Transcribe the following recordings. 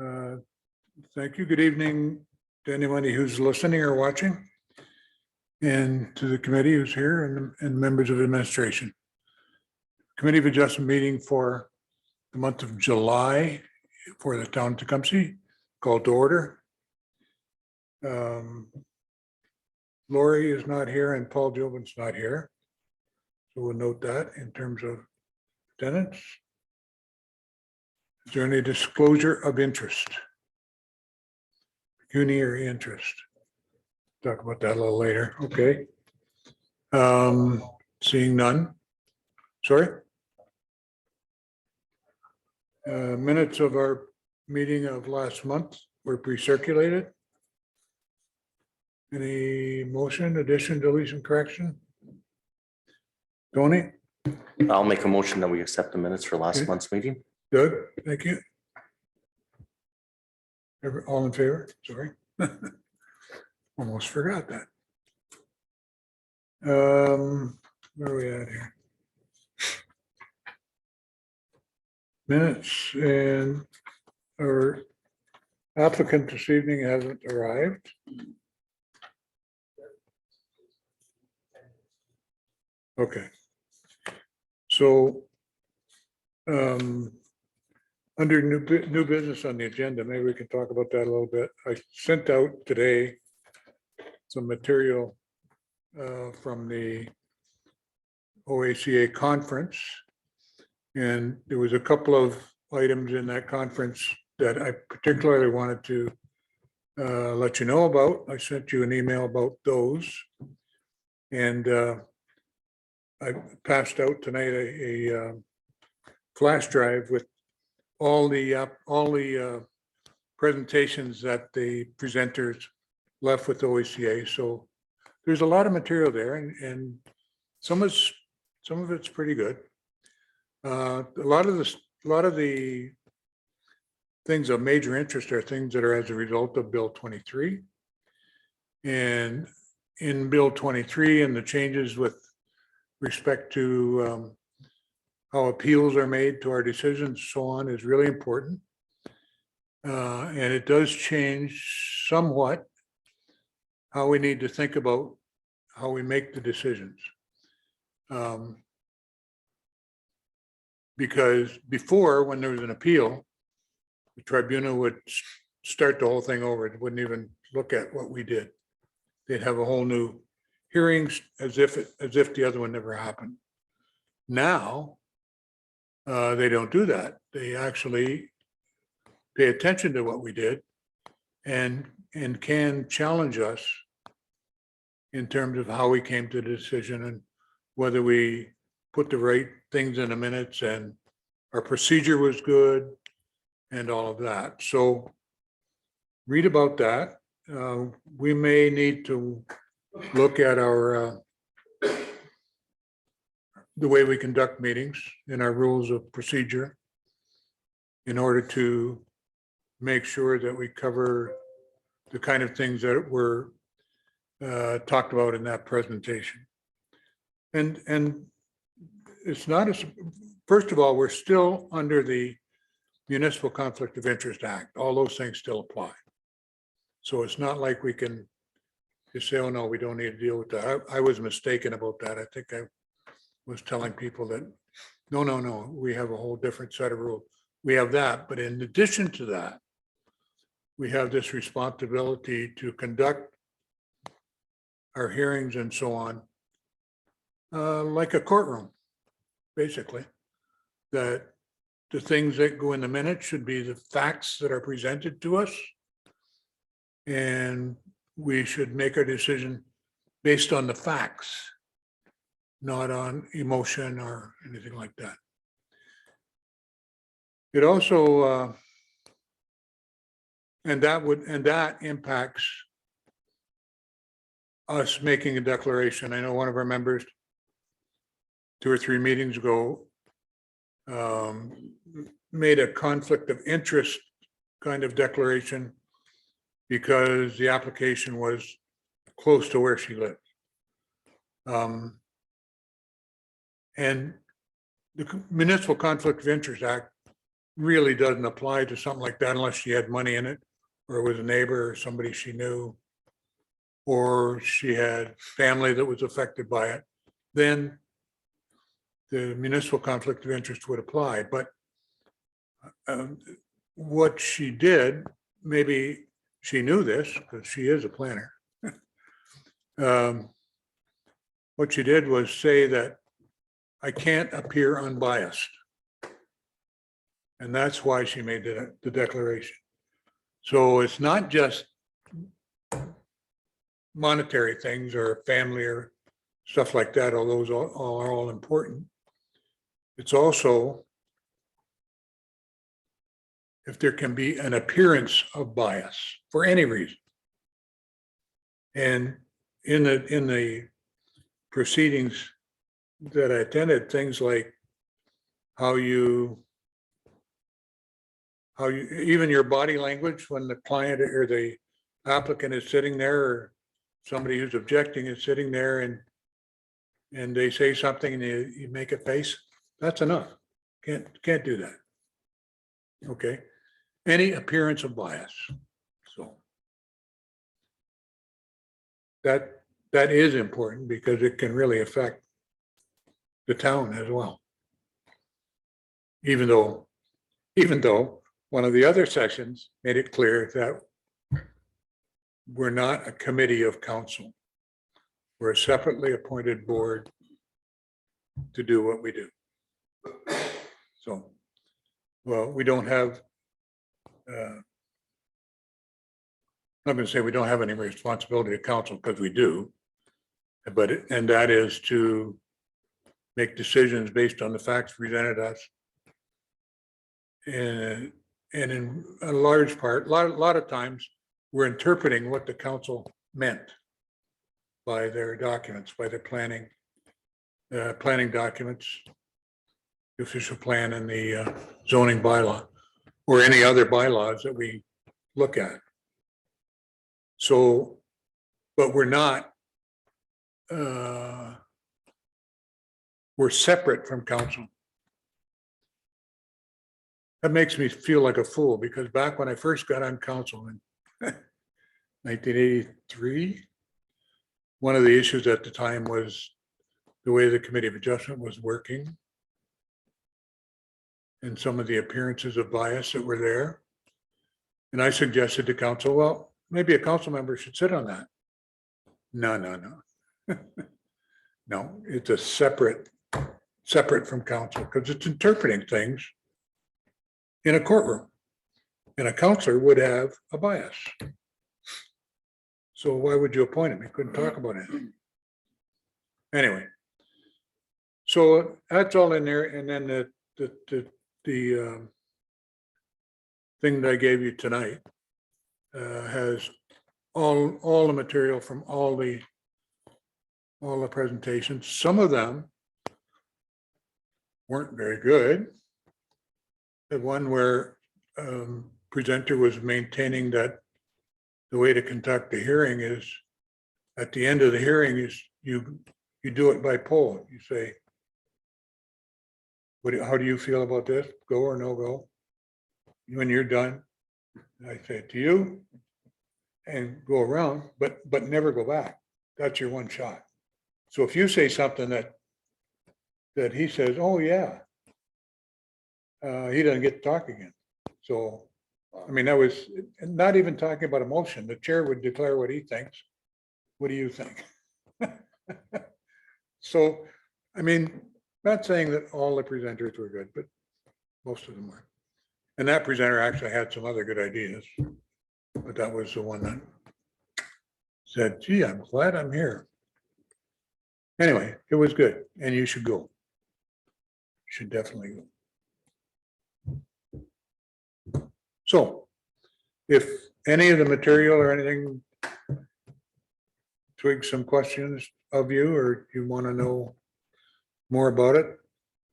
Uh, Thank you. Good evening to anybody who's listening or watching, and to the committee who's here and members of administration. Committee of Adjustment meeting for the month of July for the town of Tecumseh, called to order. Lori is not here and Paul Jobin's not here. So we'll note that in terms of attendance. Is there any disclosure of interest? Pecuniary interest. Talk about that a little later. Okay. Seeing none. Sorry. Minutes of our meeting of last month were pre-circulated. Any motion, addition, deletion, correction? Tony? I'll make a motion that we accept the minutes for last Okay. month's meeting. Doug, thank you. All in favor? Sorry. Almost forgot that. Where are we at here? Minutes, and our applicant this evening hasn't arrived. Okay. So under new business on the agenda, maybe we can talk about that a little bit. I sent out today some material from the OACA conference. And there was a couple of items in that conference that I particularly wanted to let you know about. I sent you an email about those. And I passed out tonight a flash drive with all the presentations that the presenters left with OACA. So there's a lot of material there, and some of it's pretty good. A lot of the things of major interest are things that are as a result of Bill 23. And in Bill 23 and the changes with respect to how appeals are made to our decisions, so on, is really important. And it does change somewhat how we need to think about how we make the decisions. Because before, when there was an appeal, the tribunal would start the whole thing over. It wouldn't even look at what we did. They'd have a whole new hearings as if the other one never happened. Now, they don't do that. They actually pay attention to what we did and can challenge us in terms of how we came to the decision and whether we put the right things in the minutes and our procedure was good and all of that. So read about that. We may need to look at our the way we conduct meetings and our rules of procedure in order to make sure that we cover the kind of things that were talked about in that presentation. And it's not as, first of all, we're still under the Municipal Conflict of Interest Act. All those things still apply. So it's not like we can just say, oh no, we don't need to deal with that. I was mistaken about that. I think I was telling people that, no, we have a whole different set of rules. We have that, but in addition to that, we have this responsibility to conduct our hearings and so on, like a courtroom, basically. That the things that go in the minutes should be the facts that are presented to us. And we should make our decision based on the facts, not on emotion or anything like that. It also, and that impacts us making a declaration. I know one of our members 2 or 3 meetings ago made a conflict of interest kind of declaration because the application was close to where she lived. And the Municipal Conflict of Interest Act really doesn't apply to something like that unless she had money in it, or it was a neighbor or somebody she knew, or she had family that was affected by it, then the municipal conflict of interest would apply. But what she did, maybe she knew this because she is a planner. What she did was say that I can't appear unbiased. And that's why she made the declaration. So it's not just monetary things or family or stuff like that, although those all are all important. It's also if there can be an appearance of bias for any reason. And in the proceedings that I attended, things like how you even your body language when the client or the applicant is sitting there, or somebody who's objecting is sitting there, and they say something and you make a face, that's enough. Can't do that. Okay. Any appearance of bias. So that is important because it can really affect the town as well. Even though one of the other sections made it clear that we're not a committee of council. We're a separately appointed board to do what we do. So, well, we don't have, I'm going to say we don't have any responsibility to council because we do, but, and that is to make decisions based on the facts presented us. And in a large part, a lot of times, we're interpreting what the council meant by their documents, by their planning documents, the official plan and the zoning bylaw, or any other bylaws that we look at. So, but we're not, we're separate from council. That makes me feel like a fool because back when I first got on council in 1983, one of the issues at the time was the way the Committee of Adjustment was working and some of the appearances of bias that were there. And I suggested to council, well, maybe a council member should sit on that. No. No, it's a separate from council because it's interpreting things in a courtroom. And a counselor would have a bias. So why would you appoint him? He couldn't talk about it. Anyway, so that's all in there. And then the thing that I gave you tonight has all the material from all the presentations. Some of them weren't very good. The one where presenter was maintaining that the way to conduct the hearing is at the end of the hearing is you do it by poll. You say, how do you feel about this? Go or no go? When you're done, I say it to you and go around, but never go back. That's your one shot. So if you say something that he says, oh yeah, he doesn't get to talk again. So, I mean, that was not even talking about a motion. The chair would declare what he thinks. What do you think? So, I mean, not saying that all the presenters were good, but most of them were. And that presenter actually had some other good ideas, but that was the one that said, gee, I'm glad I'm here. Anyway, it was good and you should go. You should definitely go. So if any of the material or anything twigs some questions of you, or you want to know more about it,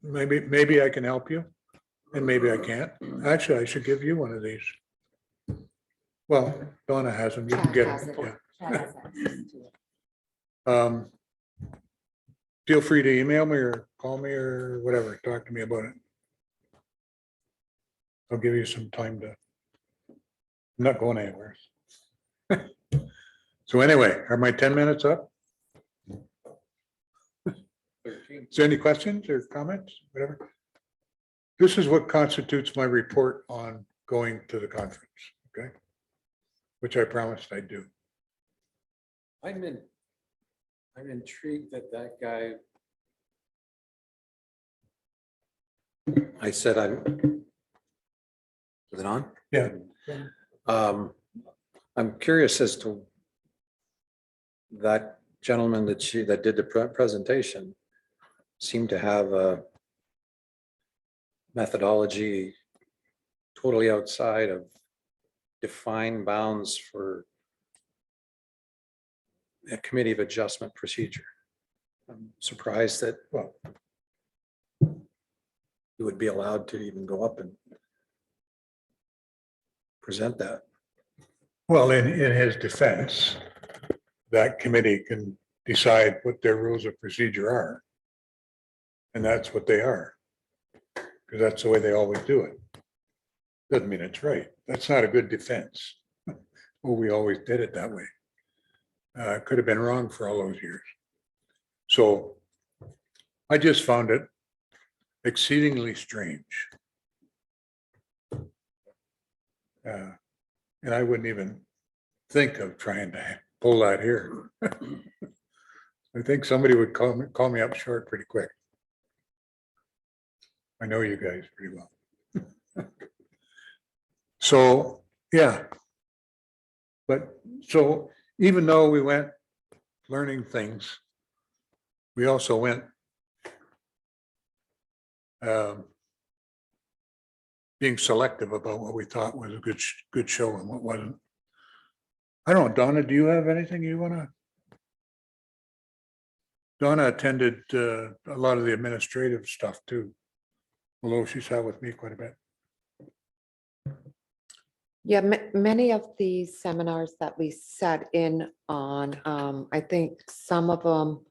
maybe I can help you and maybe I can't. Actually, I should give you one of these. Well, Donna has them. You can get them. Yeah. Feel free to email me or call me or whatever. Talk to me about it. I'll give you some time to, I'm not going anywhere. So anyway, are my 10 minutes up? Is there any questions or comments, whatever? This is what constitutes my report on going to the conference, okay? Which I promised I'd do. I'm intrigued that that guy. I said is it on? Yeah. I'm curious as to that gentleman that did the presentation seemed to have a methodology totally outside of defined bounds for a committee of adjustment procedure. I'm surprised that, well, you would be allowed to even go up and present that. Well, in his defense, that committee can decide what their rules of procedure are. And that's what they are. Because that's the way they always do it. Doesn't mean it's right. That's not a good defense. Well, we always did it that way. Could have been wrong for all those years. So I just found it exceedingly strange. And I wouldn't even think of trying to pull that here. I think somebody would call me up short pretty quick. I know you guys pretty well. So, yeah. But so even though we went learning things, we also went being selective about what we thought was a good show and what wasn't. I don't know, Donna, do you have anything you want to? Donna attended a lot of the administrative stuff too, although she sat with me quite a bit. Yeah, many of the seminars that we sat in on, I think some of them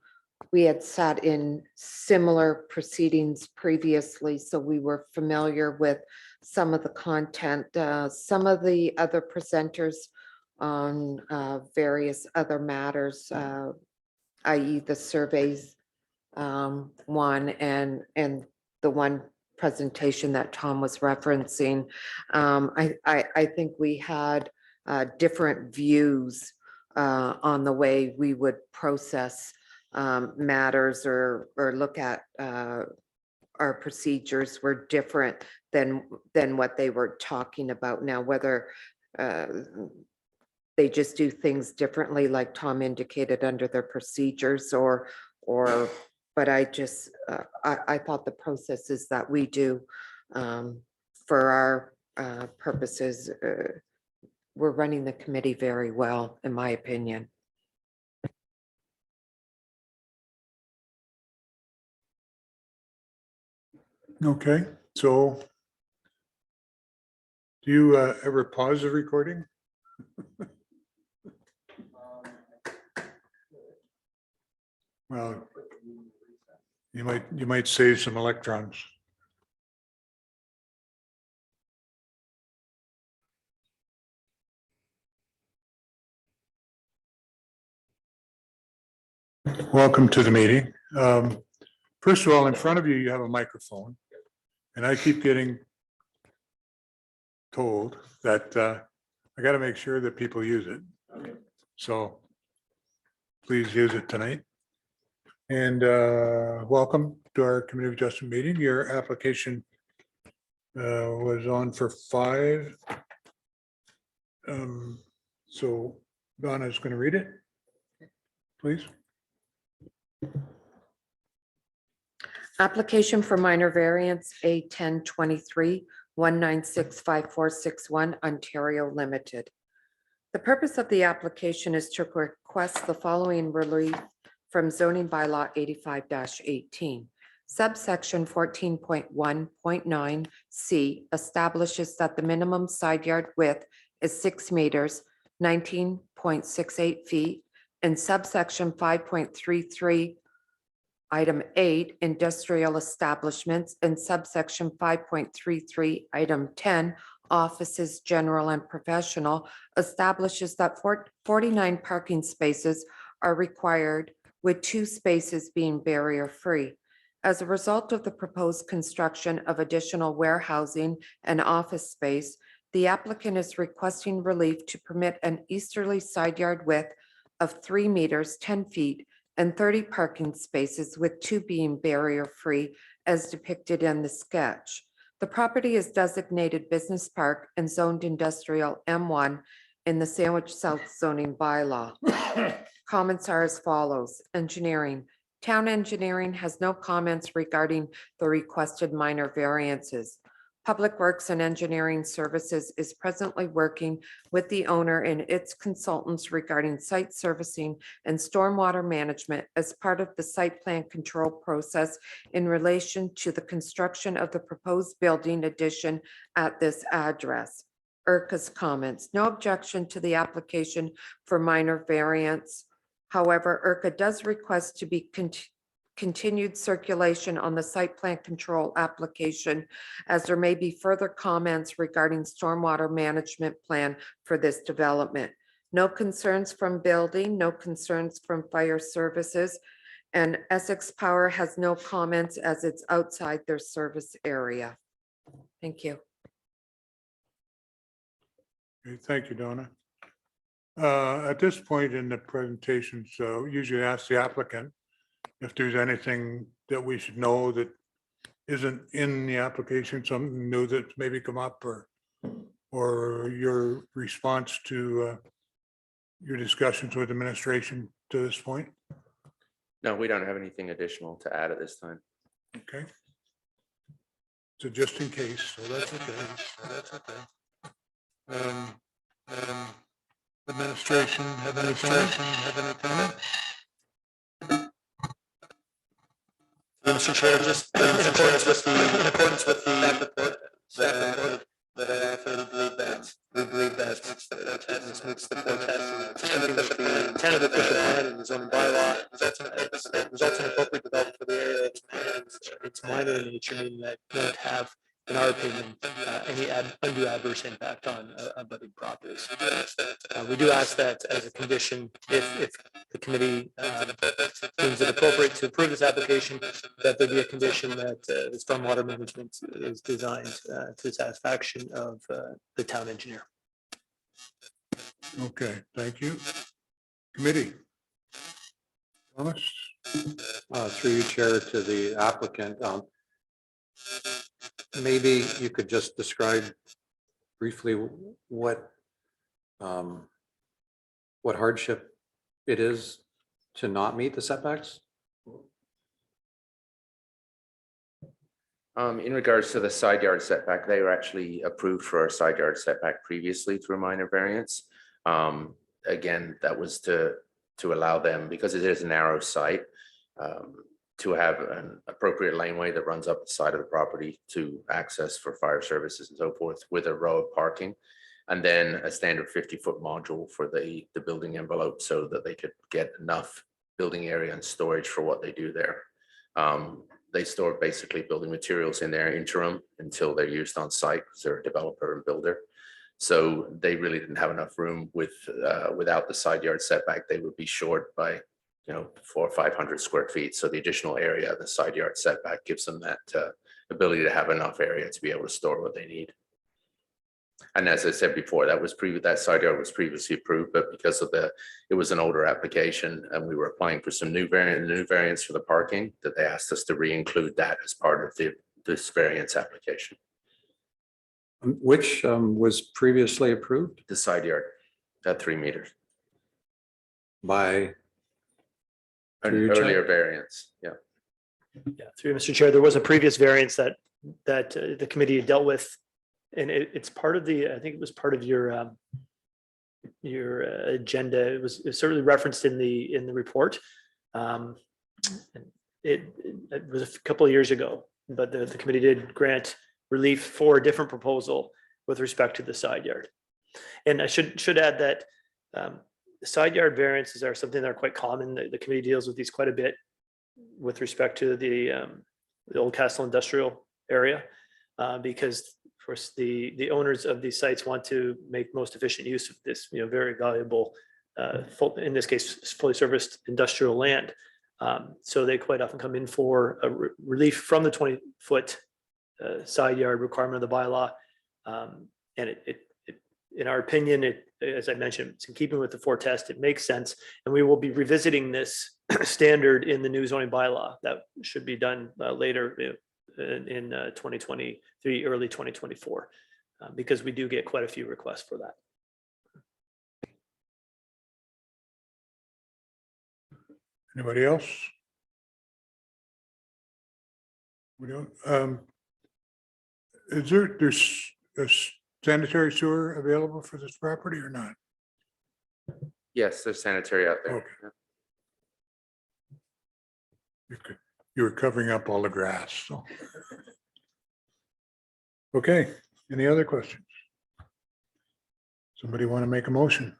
we had sat in similar proceedings previously, so we were familiar with some of the content. Some of the other presenters on various other matters, i.e. the surveys one and the one presentation that Tom was referencing. I think we had different views on the way we would process matters or look at our procedures were different than what they were talking about now, whether they just do things differently, like Tom indicated, under their procedures or but I just, I thought the processes that we do for our purposes, we're running the committee very well, in my opinion. Okay, so do you ever pause the recording? Well, you might save some electrons. Welcome to the meeting. First of all, in front of you, you have a microphone, and I keep getting told that I got to make sure that people use it. So please use it tonight. And welcome to our community of adjustment meeting. Your application was on for 5. So Donna is going to read it, please. Application for minor variance A1023 1965461 Ontario Limited. The purpose of the application is to request the following relief from zoning bylaw 85-18. Subsection 14.1.9C establishes that the minimum side yard width is 6 meters, 19.68 feet, and subsection 5.33 Item 8, industrial establishments, and subsection 5.33, item 10, offices, general and professional, establishes that 49 parking spaces are required, with 2 spaces being barrier-free. As a result of the proposed construction of additional warehousing and office space, the applicant is requesting relief to permit an easterly side yard width of 3 meters, 10 feet, and 30 parking spaces, with 2 being barrier-free as depicted in the sketch. The property is designated business park and zoned industrial M1 in the Sandwich South zoning bylaw. Comments are as follows. Engineering. Town engineering has no comments regarding the requested minor variances. Public Works and Engineering Services is presently working with the owner and its consultants regarding site servicing and stormwater management as part of the site plan control process in relation to the construction of the proposed building addition at this address. IRCA's comments. No objection to the application for minor variance. However, IRCA does request to be continued circulation on the site plan control application, as there may be further comments regarding stormwater management plan for this development. No concerns from building, no concerns from fire services, and Essex Power has no comments as it's outside their service area. Thank you. Okay, thank you, Donna. At this point in the presentation, so usually ask the applicant if there's anything that we should know that isn't in the application, something new that's maybe come up, or your response to your discussions with administration to this point. No, we don't have anything additional to add at this time. Okay. So just in case, so that's okay. That's okay. Administration have any comment? Mr. Chair, just in accordance with the report, we believe that this meets the core test of the intent of the official plan and the zoning bylaw. It results in appropriate development for the area. It's minor in nature, meaning that don't have, in our opinion, any undue adverse impact on abutting properties. We do ask that as a condition, if the committee deems it appropriate to approve this application, that there be a condition that the stormwater management is designed to the satisfaction of the town engineer. Okay, thank you. Committee. Thomas? Through you, Chair, to the applicant, maybe you could just describe briefly what hardship it is to not meet the setbacks? In regards to the side yard setback, they were actually approved for a side yard setback previously through a minor variance. Again, that was to allow them, because it is a narrow site, to have an appropriate laneway that runs up the side of the property to access for fire services and so forth, with a row of parking, and then a standard 50-foot module for the building envelope, so that they could get enough building area and storage for what they do there. They store basically building materials in their interim until they're used on site, because they're a developer and builder. So they really didn't have enough room without the side yard setback. They would be short by 400 or 500 square feet. So the additional area, the side yard setback, gives them that ability to have enough area to be able to store what they need. And as I said before, that side yard was previously approved, but because of it was an older application, and we were applying for some new variants for the parking, that they asked us to re-include that as part of this variance application. Which was previously approved The side yard at 3 meters. by An Through your chair. earlier variance, yeah. Yeah, through Mr. Chair, there was a previous variance that the committee had dealt with, and it's part of I think it was part of your agenda. It was certainly referenced in the report. It was a couple of years ago, but the committee did grant relief for a different proposal with respect to the side yard. And I should add that side yard variances are something that are quite common. The committee deals with these quite a bit. with respect to the Old Castle Industrial area. Because of course, the owners of these sites want to make most efficient use of this, very valuable, in this case, fully serviced industrial land. So they quite often come in for a relief from the 20-foot side yard requirement of the bylaw. And it, in our opinion, as I mentioned, it's in keeping with the 4 test. It makes sense. And we will be revisiting this standard in the new zoning bylaw. That should be done later in 2023, early 2024, because we do get quite a few requests for that. Anybody else? We don't, there's a sanitary sewer available for this property or not? Yes, there's sanitary out there. Okay. You were covering up all the grass, so. Okay, any other questions? Somebody want to make a motion?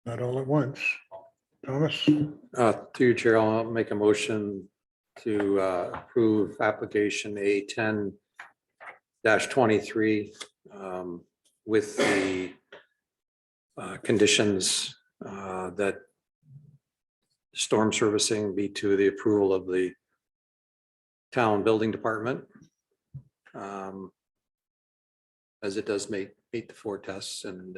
Not all at once. Thomas, To you, Chair, I'll make a motion to approve application A10-23 with the conditions that storm servicing be to the approval of the town building department, as it does meet the 4 tests and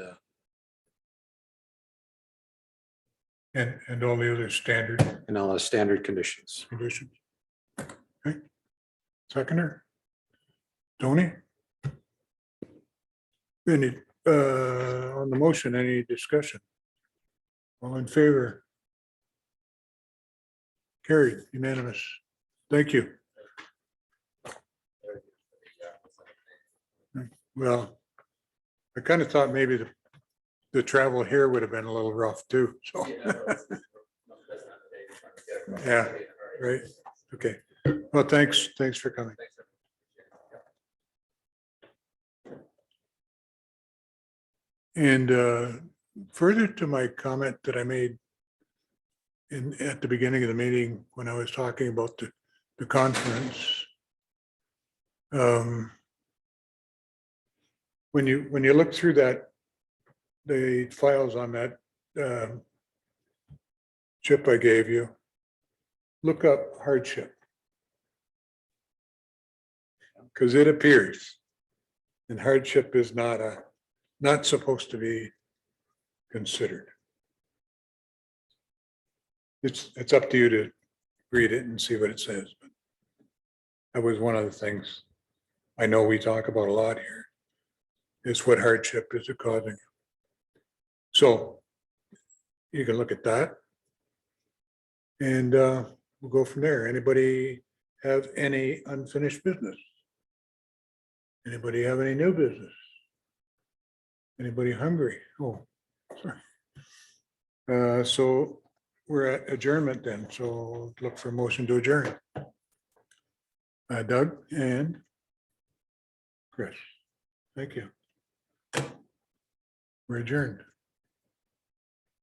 and all the other standard all the standard conditions. conditions. Okay. Seconder? Tony? Any, on the motion, any discussion? All in favor? Carried, unanimous. Thank you. Well, I kind of thought maybe the travel here would have been a little rough too, so. Yeah, right, okay. Well, thanks for coming. And further to my comment that I made at the beginning of the meeting, when I was talking about the conference. When you look through the files on that chip I gave you, look up hardship. Because it appears, and hardship is not supposed to be considered. It's up to you to read it and see what it says. But that was one of the things I know we talk about a lot here, is what hardship is it causing. So you can look at that and we'll go from there. Anybody have any unfinished business? Anybody have any new business? Anybody hungry? Oh, sorry. So we're at adjournment then. So look for a motion to adjourn. Doug and Chris. Thank you. We're adjourned.